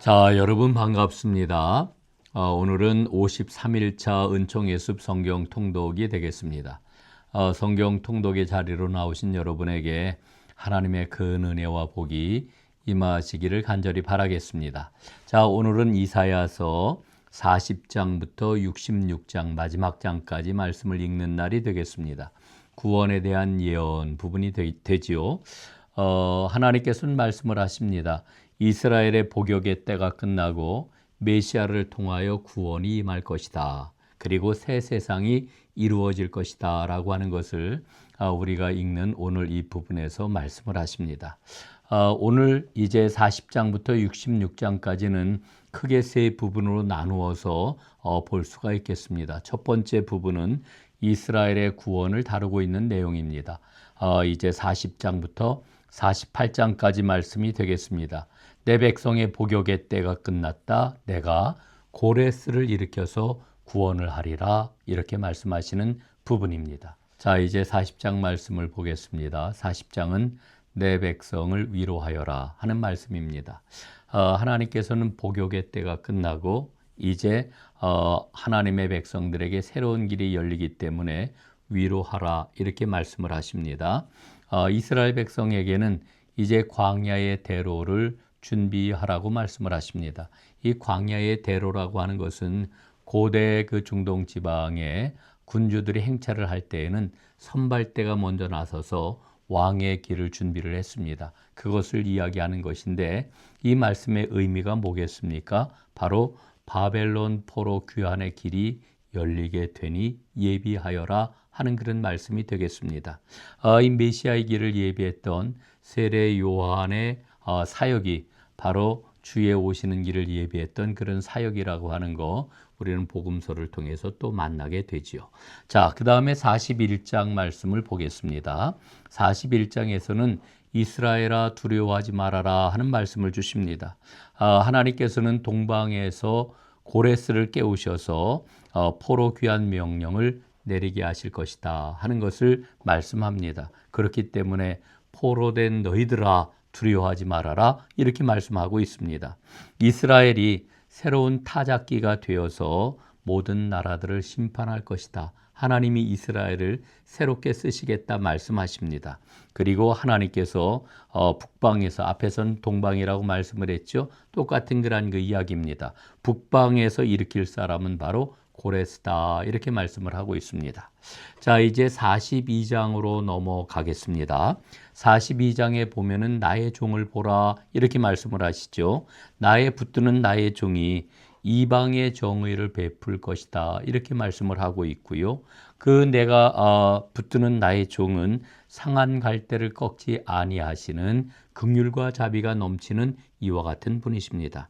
자, 여러분 반갑습니다. 오늘은 53일차 은총예습 성경 통독이 되겠습니다. 성경 통독의 자리로 나오신 여러분에게 하나님의 큰 은혜와 복이 임하시기를 간절히 바라겠습니다. 자, 오늘은 이사야서 40장부터 66장 마지막 장까지 말씀을 읽는 날이 되겠습니다. 구원에 대한 예언 부분이 되지요. 하나님께서는 말씀을 하십니다. 이스라엘의 복역의 때가 끝나고 메시아를 통하여 구원이 임할 것이다. 그리고 새 세상이 이루어질 것이다 라고 하는 것을 우리가 읽는 오늘 이 부분에서 말씀을 하십니다. 오늘 이제 40장부터 66장까지는 크게 세 부분으로 나누어서 볼 수가 있겠습니다. 첫 번째 부분은 이스라엘의 구원을 다루고 있는 내용입니다. 이제 40장부터 48장까지 말씀이 되겠습니다. 내 백성의 복역의 때가 끝났다. 내가 고레스를 일으켜서 구원을 하리라. 이렇게 말씀하시는 부분입니다. 자, 이제 40장 말씀을 보겠습니다. 40장은 내 백성을 위로하여라 하는 말씀입니다. 하나님께서는 복역의 때가 끝나고 이제 하나님의 백성들에게 새로운 길이 열리기 때문에 위로하라 이렇게 말씀을 하십니다. 이스라엘 백성에게는 이제 광야의 대로를 준비하라고 말씀을 하십니다. 이 광야의 대로라고 하는 것은 고대 그 중동 지방에 군주들이 행차를 할 때에는 선발대가 먼저 나서서 왕의 길을 준비를 했습니다. 그것을 이야기하는 것인데 이 말씀의 의미가 뭐겠습니까? 바로 바벨론 포로 귀환의 길이 열리게 되니 예비하여라 하는 그런 말씀이 되겠습니다. 이 메시아의 길을 예비했던 세례 요한의 사역이 바로 주의 오시는 길을 예비했던 그런 사역이라고 하는 거 우리는 복음서를 통해서 또 만나게 되지요. 자, 그 다음에 41장 말씀을 보겠습니다. 41장에서는 이스라엘아 두려워하지 말아라 하는 말씀을 주십니다. 하나님께서는 동방에서 고레스를 깨우셔서 포로 귀환 명령을 내리게 하실 것이다 하는 것을 말씀합니다. 그렇기 때문에 포로된 너희들아 두려워하지 말아라 이렇게 말씀하고 있습니다. 이스라엘이 새로운 타작기가 되어서 모든 나라들을 심판할 것이다. 하나님이 이스라엘을 새롭게 쓰시겠다 말씀하십니다. 그리고 하나님께서 북방에서 앞에선 동방이라고 말씀을 했죠. 똑같은 그런 그 이야기입니다. 북방에서 일으킬 사람은 바로 고레스다 이렇게 말씀을 하고 있습니다. 자, 이제 42장으로 넘어가겠습니다. 42장에 보면은 나의 종을 보라 이렇게 말씀을 하시죠. 나의 붙드는 나의 종이 이방의 정의를 베풀 것이다 이렇게 말씀을 하고 있고요. 그 내가 붙드는 나의 종은 상한 갈대를 꺾지 아니하시는 긍휼과 자비가 넘치는 이와 같은 분이십니다.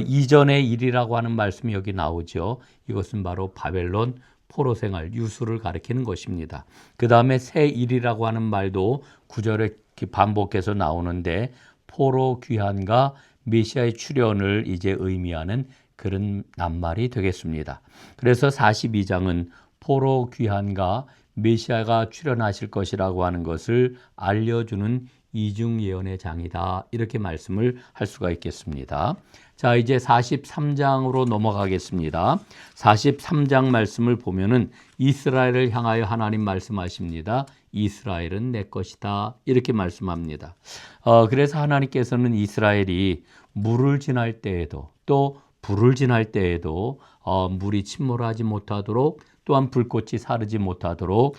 이전의 일이라고 하는 말씀이 여기 나오죠. 이것은 바로 바벨론 포로 생활 유수를 가리키는 것입니다. 그 다음에 새 일이라고 하는 말도 구절에 반복해서 나오는데 포로 귀환과 메시아의 출현을 이제 의미하는 그런 낱말이 되겠습니다. 그래서 42장은 포로 귀환과 메시아가 출현하실 것이라고 하는 것을 알려주는 이중 예언의 장이다 이렇게 말씀을 할 수가 있겠습니다. 자, 이제 43장으로 넘어가겠습니다. 43장 말씀을 보면은 이스라엘을 향하여 하나님 말씀하십니다. 이스라엘은 내 것이다 이렇게 말씀합니다. 그래서 하나님께서는 이스라엘이 물을 지날 때에도 또 불을 지날 때에도 물이 침몰하지 못하도록 또한 불꽃이 사르지 못하도록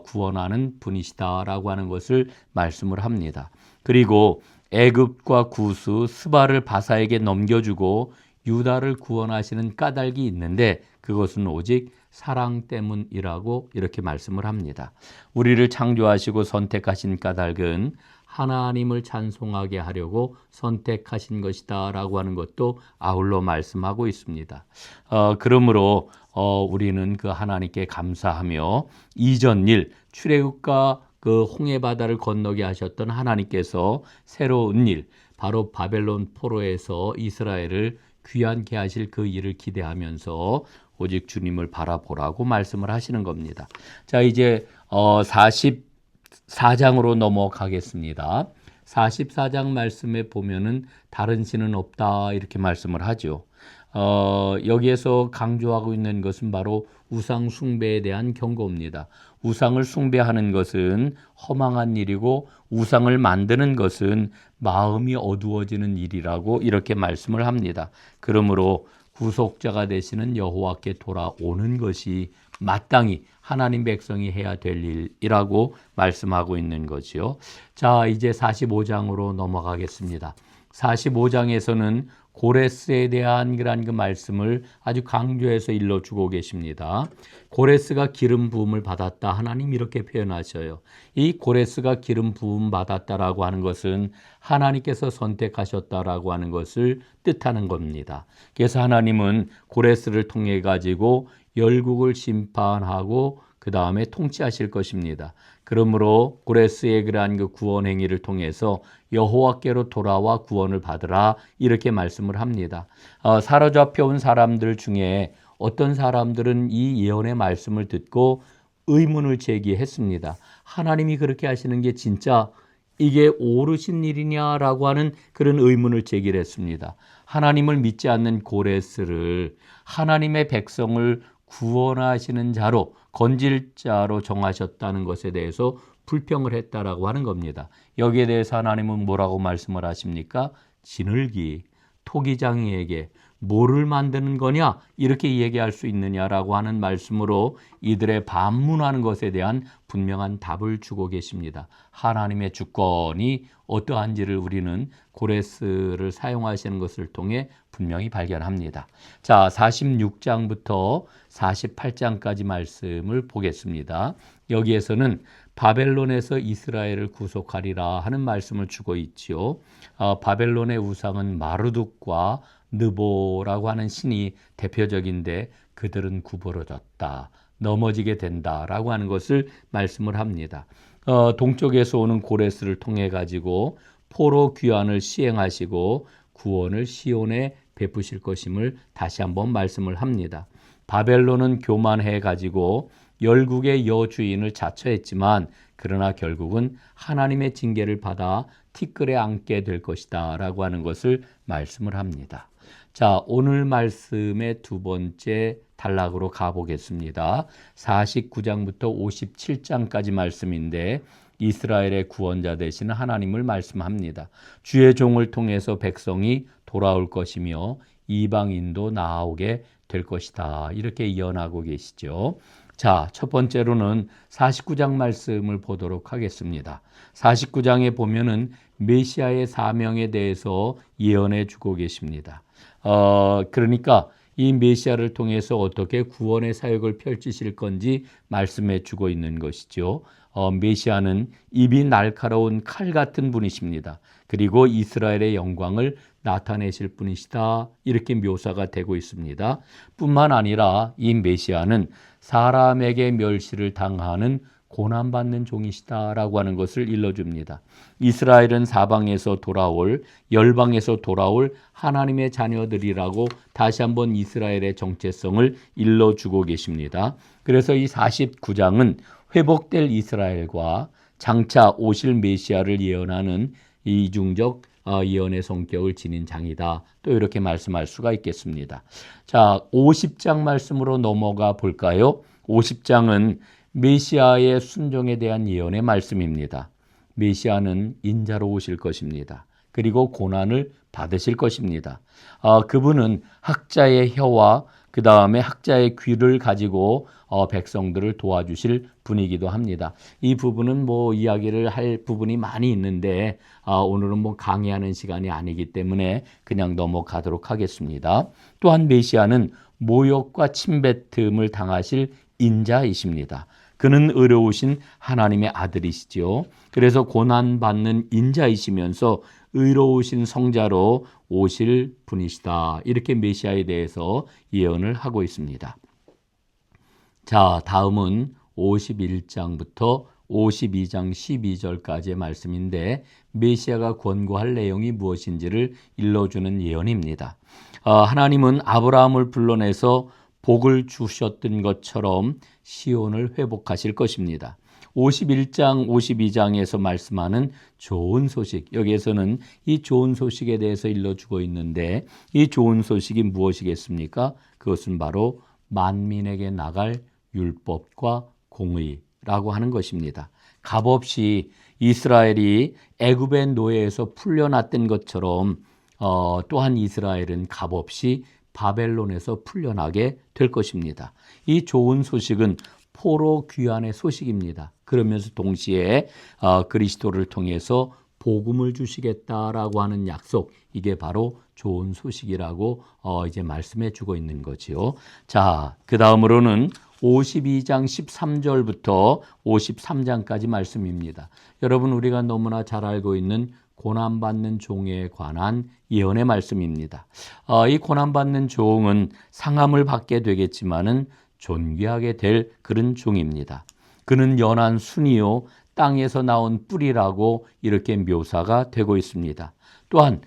구원하는 분이시다라고 하는 것을 말씀을 합니다. 그리고 애굽과 구스, 스바를 바사에게 넘겨주고 유다를 구원하시는 까닭이 있는데 그것은 오직 사랑 때문이라고 이렇게 말씀을 합니다. 우리를 창조하시고 선택하신 까닭은 하나님을 찬송하게 하려고 선택하신 것이다 라고 하는 것도 아울러 말씀하고 있습니다. 그러므로 우리는 그 하나님께 감사하며 이전 일, 출애굽과 그 홍해 바다를 건너게 하셨던 하나님께서 새로운 일, 바로 바벨론 포로에서 이스라엘을 귀환케 하실 그 일을 기대하면서 오직 주님을 바라보라고 말씀을 하시는 겁니다. 자, 이제 44장으로 넘어가겠습니다. 44장 말씀에 보면은 다른 신은 없다 이렇게 말씀을 하죠. 여기에서 강조하고 있는 것은 바로 우상 숭배에 대한 경고입니다. 우상을 숭배하는 것은 허망한 일이고 우상을 만드는 것은 마음이 어두워지는 일이라고 이렇게 말씀을 합니다. 그러므로 구속자가 되시는 여호와께 돌아오는 것이 마땅히 하나님 백성이 해야 될 일이라고 말씀하고 있는 거지요. 자, 이제 45장으로 넘어가겠습니다. 45장에서는 고레스에 대한 그런 그 말씀을 아주 강조해서 일러주고 계십니다. 고레스가 기름 부음을 받았다. 하나님 이렇게 표현하셔요. 이 고레스가 기름 부음 받았다라고 하는 것은 하나님께서 선택하셨다라고 하는 것을 뜻하는 겁니다. 그래서 하나님은 고레스를 통해 가지고 열국을 심판하고 그 다음에 통치하실 것입니다. 그러므로 고레스의 그러한 그 구원 행위를 통해서 여호와께로 돌아와 구원을 받으라 이렇게 말씀을 합니다. 사로잡혀 온 사람들 중에 어떤 사람들은 이 예언의 말씀을 듣고 의문을 제기했습니다. 하나님이 그렇게 하시는 게 진짜 이게 옳으신 일이냐라고 하는 그런 의문을 제기를 했습니다. 하나님을 믿지 않는 고레스를 하나님의 백성을 구원하시는 자로 건질 자로 정하셨다는 것에 대해서 불평을 했다라고 하는 겁니다. 여기에 대해서 하나님은 뭐라고 말씀을 하십니까? 진흙이 토기장이에게 뭐를 만드는 거냐 이렇게 얘기할 수 있느냐라고 하는 말씀으로 이들의 반문하는 것에 대한 분명한 답을 주고 계십니다. 하나님의 주권이 어떠한지를 우리는 고레스를 사용하시는 것을 통해 분명히 발견합니다. 자, 46장부터 48장까지 말씀을 보겠습니다. 여기에서는 바벨론에서 이스라엘을 구속하리라 하는 말씀을 주고 있지요. 바벨론의 우상은 마르둑과 느보라고 하는 신이 대표적인데 그들은 구부러졌다, 넘어지게 된다라고 하는 것을 말씀을 합니다. 동쪽에서 오는 고레스를 통해 가지고 포로 귀환을 시행하시고 구원을 시온에 베푸실 것임을 다시 한번 말씀을 합니다. 바벨론은 교만해 가지고 열국의 여주인을 자처했지만 그러나 결국은 하나님의 징계를 받아 티끌에 앉게 될 것이다 라고 하는 것을 말씀을 합니다. 자, 오늘 말씀의 두 번째 단락으로 가보겠습니다. 49장부터 57장까지 말씀인데 이스라엘의 구원자 되시는 하나님을 말씀합니다. 주의 종을 통해서 백성이 돌아올 것이며 이방인도 나아오게 될 것이다. 이렇게 예언하고 계시죠. 자, 첫 번째로는 49장 말씀을 보도록 하겠습니다. 49장에 보면은 메시아의 사명에 대해서 예언해 주고 계십니다. 그러니까 이 메시아를 통해서 어떻게 구원의 사역을 펼치실 건지 말씀해 주고 있는 것이죠. 메시아는 입이 날카로운 칼 같은 분이십니다. 그리고 이스라엘의 영광을 나타내실 분이시다. 이렇게 묘사가 되고 있습니다. 뿐만 아니라 이 메시아는 사람에게 멸시를 당하는 고난받는 종이시다라고 하는 것을 일러줍니다. 이스라엘은 사방에서 돌아올, 열방에서 돌아올 하나님의 자녀들이라고 다시 한번 이스라엘의 정체성을 일러주고 계십니다. 그래서 이 49장은 회복될 이스라엘과 장차 오실 메시아를 예언하는 이중적 예언의 성격을 지닌 장이다. 또 이렇게 말씀할 수가 있겠습니다. 자, 50장 말씀으로 넘어가 볼까요? 50장은 메시아의 순종에 대한 예언의 말씀입니다. 메시아는 인자로 오실 것입니다. 그리고 고난을 받으실 것입니다. 그분은 학자의 혀와 그 다음에 학자의 귀를 가지고 백성들을 도와주실 분이기도 합니다. 이 부분은 이야기를 할 부분이 많이 있는데 오늘은 강의하는 시간이 아니기 때문에 그냥 넘어가도록 하겠습니다. 또한 메시아는 모욕과 침뱉음을 당하실 인자이십니다. 그는 의로우신 하나님의 아들이시죠. 그래서 고난받는 인자이시면서 의로우신 성자로 오실 분이시다. 이렇게 메시아에 대해서 예언을 하고 있습니다. 자, 다음은 51장부터 52장 12절까지의 말씀인데 메시아가 권고할 내용이 무엇인지를 일러주는 예언입니다. 하나님은 아브라함을 불러내서 복을 주셨던 것처럼 시온을 회복하실 것입니다. 51장, 52장에서 말씀하는 좋은 소식, 여기에서는 이 좋은 소식에 대해서 일러주고 있는데 이 좋은 소식이 무엇이겠습니까? 그것은 바로 만민에게 나갈 율법과 공의라고 하는 것입니다. 값없이 이스라엘이 애굽의 노예에서 풀려났던 것처럼 또한 이스라엘은 값없이 바벨론에서 풀려나게 될 것입니다. 이 좋은 소식은 포로 귀환의 소식입니다. 그러면서 동시에 그리스도를 통해서 복음을 주시겠다라고 하는 약속, 이게 바로 좋은 소식이라고 이제 말씀해 주고 있는 거지요. 자, 그 다음으로는 52장 13절부터 53장까지 말씀입니다. 여러분, 우리가 너무나 잘 알고 있는 고난받는 종에 관한 예언의 말씀입니다. 이 고난받는 종은 상함을 받게 되겠지만은 존귀하게 될 그런 종입니다. 그는 연한 순이요 땅에서 나온 뿌리라고 이렇게 묘사가 되고 있습니다. 또한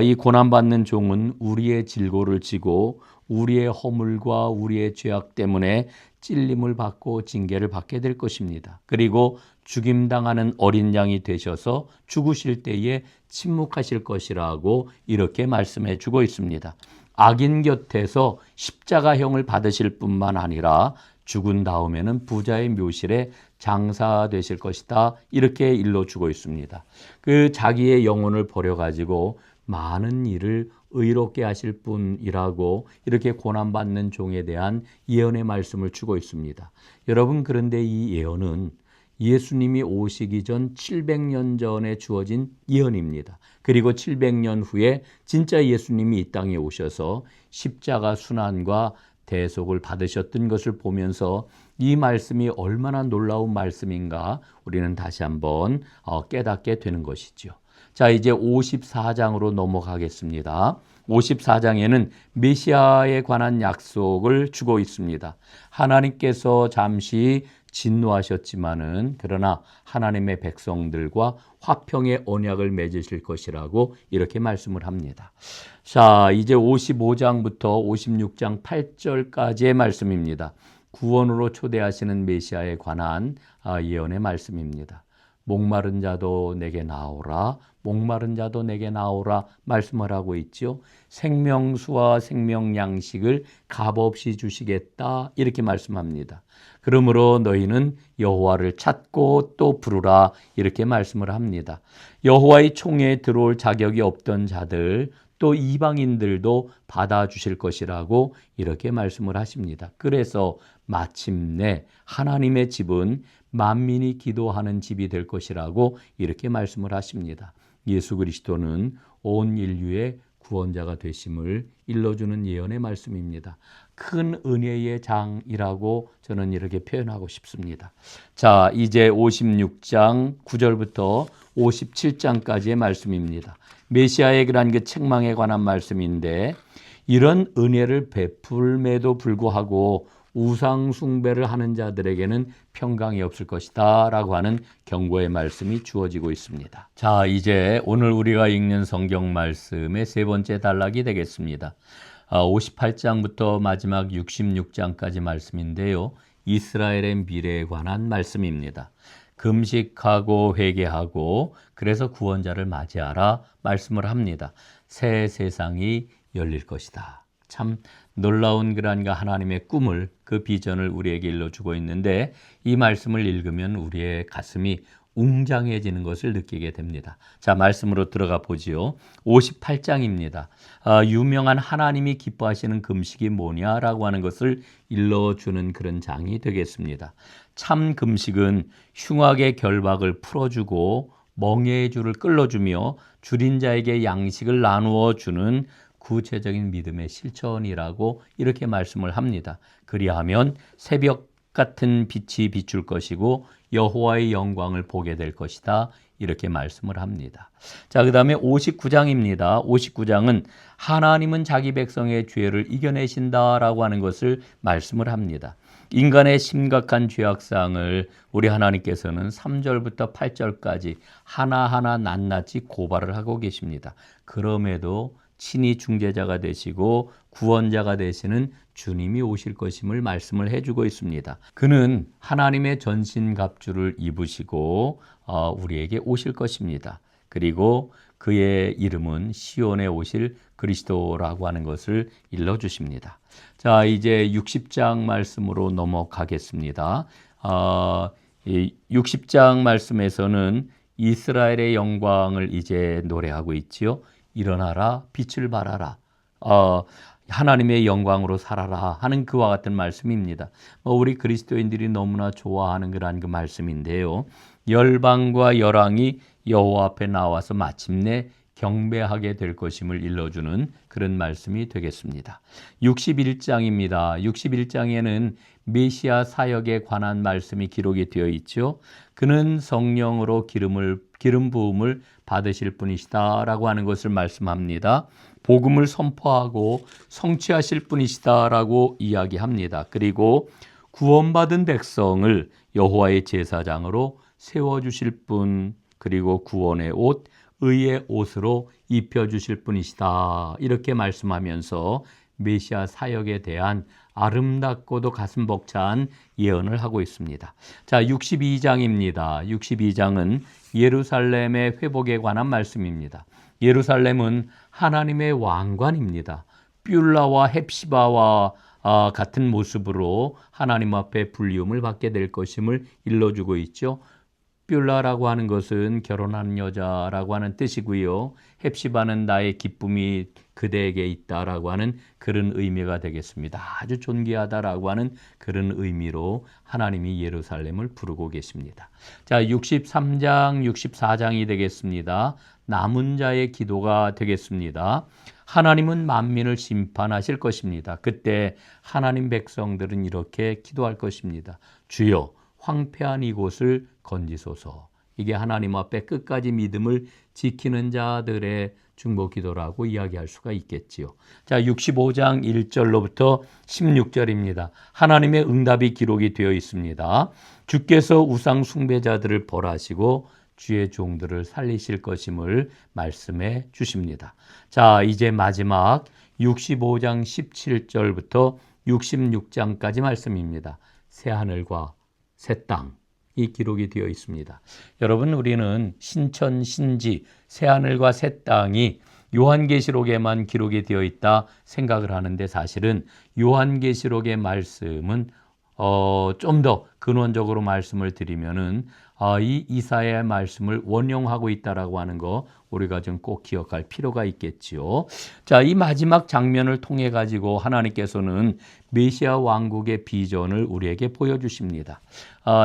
이 고난받는 종은 우리의 질고를 지고 우리의 허물과 우리의 죄악 때문에 찔림을 받고 징계를 받게 될 것입니다. 그리고 죽임당하는 어린 양이 되셔서 죽으실 때에 침묵하실 것이라고 이렇게 말씀해 주고 있습니다. 악인 곁에서 십자가형을 받으실 뿐만 아니라 죽은 다음에는 부자의 묘실에 장사되실 것이다, 이렇게 일러주고 있습니다. 그 자기의 영혼을 버려가지고 많은 일을 의롭게 하실 분이라고 이렇게 고난받는 종에 대한 예언의 말씀을 주고 있습니다. 여러분, 그런데 이 예언은 예수님이 오시기 전 700년 전에 주어진 예언입니다. 그리고 700년 후에 진짜 예수님이 이 땅에 오셔서 십자가 순환과 대속을 받으셨던 것을 보면서 이 말씀이 얼마나 놀라운 말씀인가 우리는 다시 한번 깨닫게 되는 것이죠. 자, 이제 54장으로 넘어가겠습니다. 54장에는 메시아에 관한 약속을 주고 있습니다. 하나님께서 잠시 진노하셨지만은 그러나 하나님의 백성들과 화평의 언약을 맺으실 것이라고 이렇게 말씀을 합니다. 자, 이제 55장부터 56장 8절까지의 말씀입니다. 구원으로 초대하시는 메시아에 관한 예언의 말씀입니다. 목마른 자도 내게 나오라, 목마른 자도 내게 나오라 말씀을 하고 있죠. 생명수와 생명양식을 값없이 주시겠다, 이렇게 말씀합니다. 그러므로 너희는 여호와를 찾고 또 부르라, 이렇게 말씀을 합니다. 여호와의 총회에 들어올 자격이 없던 자들, 또 이방인들도 받아주실 것이라고 이렇게 말씀을 하십니다. 그래서 마침내 하나님의 집은 만민이 기도하는 집이 될 것이라고 이렇게 말씀을 하십니다. 예수 그리스도는 온 인류의 구원자가 되심을 일러주는 예언의 말씀입니다. 큰 은혜의 장이라고 저는 이렇게 표현하고 싶습니다. 자, 이제 56장 9절부터 57장까지의 말씀입니다. 메시아의 그런 그 책망에 관한 말씀인데, 이런 은혜를 베풀매도 불구하고 우상 숭배를 하는 자들에게는 평강이 없을 것이다 라고 하는 경고의 말씀이 주어지고 있습니다. 자, 이제 오늘 우리가 읽는 성경 말씀의 세 번째 단락이 되겠습니다. 58장부터 마지막 66장까지 말씀인데요. 이스라엘의 미래에 관한 말씀입니다. 금식하고 회개하고 그래서 구원자를 맞이하라 말씀을 합니다. 새 세상이 열릴 것이다. 참 놀라운 그러한 하나님의 꿈을, 그 비전을 우리에게 일러주고 있는데, 이 말씀을 읽으면 우리의 가슴이 웅장해지는 것을 느끼게 됩니다. 자, 말씀으로 들어가 보지요. 58장입니다. 유명한 하나님이 기뻐하시는 금식이 뭐냐라고 하는 것을 일러주는 그런 장이 되겠습니다. 참 금식은 흉악의 결박을 풀어주고 멍에의 줄을 끌어주며 줄인 자에게 양식을 나누어 주는 구체적인 믿음의 실천이라고 이렇게 말씀을 합니다. 그리하면 새벽 같은 빛이 비출 것이고 여호와의 영광을 보게 될 것이다, 이렇게 말씀을 합니다. 자, 그 다음에 59장입니다. 59장은 하나님은 자기 백성의 죄를 이겨내신다라고 하는 것을 말씀을 합니다. 인간의 심각한 죄악상을 우리 하나님께서는 3절부터 8절까지 하나하나 낱낱이 고발을 하고 계십니다. 그럼에도 친히 중재자가 되시고 구원자가 되시는 주님이 오실 것임을 말씀을 해주고 있습니다. 그는 하나님의 전신갑주를 입으시고 우리에게 오실 것입니다. 그리고 그의 이름은 시온에 오실 그리스도라고 하는 것을 일러주십니다. 자, 이제 60장 말씀으로 넘어가겠습니다. 60장 말씀에서는 이스라엘의 영광을 이제 노래하고 있지요. 일어나라, 빛을 발하라. 하나님의 영광으로 살아라 하는 그와 같은 말씀입니다. 우리 그리스도인들이 너무나 좋아하는 그 말씀인데요. 열방과 열왕이 여호와 앞에 나와서 마침내 경배하게 될 것임을 일러주는 그런 말씀이 되겠습니다. 61장입니다. 61장에는 메시아 사역에 관한 말씀이 기록이 되어 있죠. 그는 성령으로 기름 부음을 받으실 분이시다라고 하는 것을 말씀합니다. 복음을 선포하고 성취하실 분이시다라고 이야기합니다. 그리고 구원받은 백성을 여호와의 제사장으로 세워주실 분, 그리고 구원의 옷, 의의 옷으로 입혀주실 분이시다. 이렇게 말씀하면서 메시아 사역에 대한 아름답고도 가슴 벅찬 예언을 하고 있습니다. 자, 62장입니다. 62장은 예루살렘의 회복에 관한 말씀입니다. 예루살렘은 하나님의 왕관입니다. 뷸라와 헵시바와 같은 모습으로 하나님 앞에 불리움을 받게 될 것임을 일러주고 있죠. 뷸라라고 하는 것은 결혼한 여자라고 하는 뜻이고요. 헵시바는 나의 기쁨이 그대에게 있다라고 하는 그런 의미가 되겠습니다. 아주 존귀하다라고 하는 그런 의미로 하나님이 예루살렘을 부르고 계십니다. 자, 63장, 64장이 되겠습니다. 남은 자의 기도가 되겠습니다. 하나님은 만민을 심판하실 것입니다. 그때 하나님 백성들은 이렇게 기도할 것입니다. 주여, 황폐한 이곳을 건지소서. 이게 하나님 앞에 끝까지 믿음을 지키는 자들의 중보 기도라고 이야기할 수가 있겠지요. 자, 65장 1절로부터 16절입니다. 하나님의 응답이 기록이 되어 있습니다. 주께서 우상 숭배자들을 벌하시고 주의 종들을 살리실 것임을 말씀해 주십니다. 자, 이제 마지막 65장 17절부터 66장까지 말씀입니다. 새하늘과 새 땅이 기록이 되어 있습니다. 여러분, 우리는 신천, 신지, 새하늘과 새 땅이 요한계시록에만 기록이 되어 있다 생각을 하는데 사실은 요한계시록의 말씀은 좀 더 근원적으로 말씀을 드리면은 이 이사야의 말씀을 원용하고 있다라고 하는 거 우리가 좀 꼭 기억할 필요가 있겠지요. 자, 이 마지막 장면을 통해 가지고 하나님께서는 메시아 왕국의 비전을 우리에게 보여주십니다.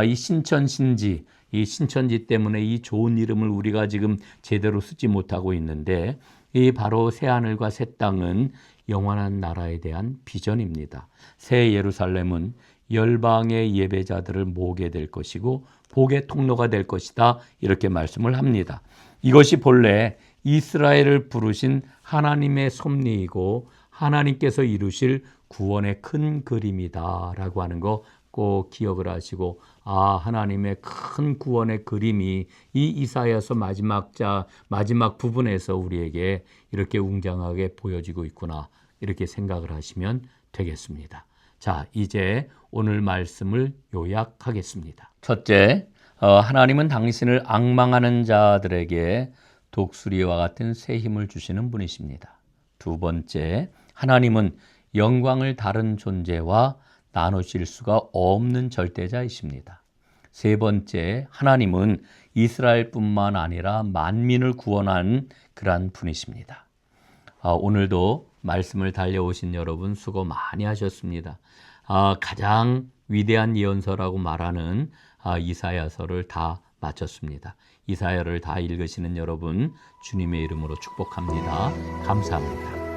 이 신천신지, 이 신천지 때문에 이 좋은 이름을 우리가 지금 제대로 쓰지 못하고 있는데 이 바로 새하늘과 새 땅은 영원한 나라에 대한 비전입니다. 새 예루살렘은 열방의 예배자들을 모으게 될 것이고 복의 통로가 될 것이다. 이렇게 말씀을 합니다. 이것이 본래 이스라엘을 부르신 하나님의 섭리이고 하나님께서 이루실 구원의 큰 그림이다 라고 하는 거 꼭 기억을 하시고 하나님의 큰 구원의 그림이 이 이사야서 마지막 부분에서 우리에게 이렇게 웅장하게 보여지고 있구나 이렇게 생각을 하시면 되겠습니다. 자, 이제 오늘 말씀을 요약하겠습니다. 첫째, 하나님은 당신을 앙망하는 자들에게 독수리와 같은 새 힘을 주시는 분이십니다. 두 번째, 하나님은 영광을 다른 존재와 나누실 수가 없는 절대자이십니다. 세 번째, 하나님은 이스라엘뿐만 아니라 만민을 구원하는 그러한 분이십니다. 오늘도 말씀을 달려오신 여러분 수고 많이 하셨습니다. 가장 위대한 예언서라고 말하는 이사야서를 다 마쳤습니다. 이사야를 다 읽으시는 여러분 주님의 이름으로 축복합니다. 감사합니다.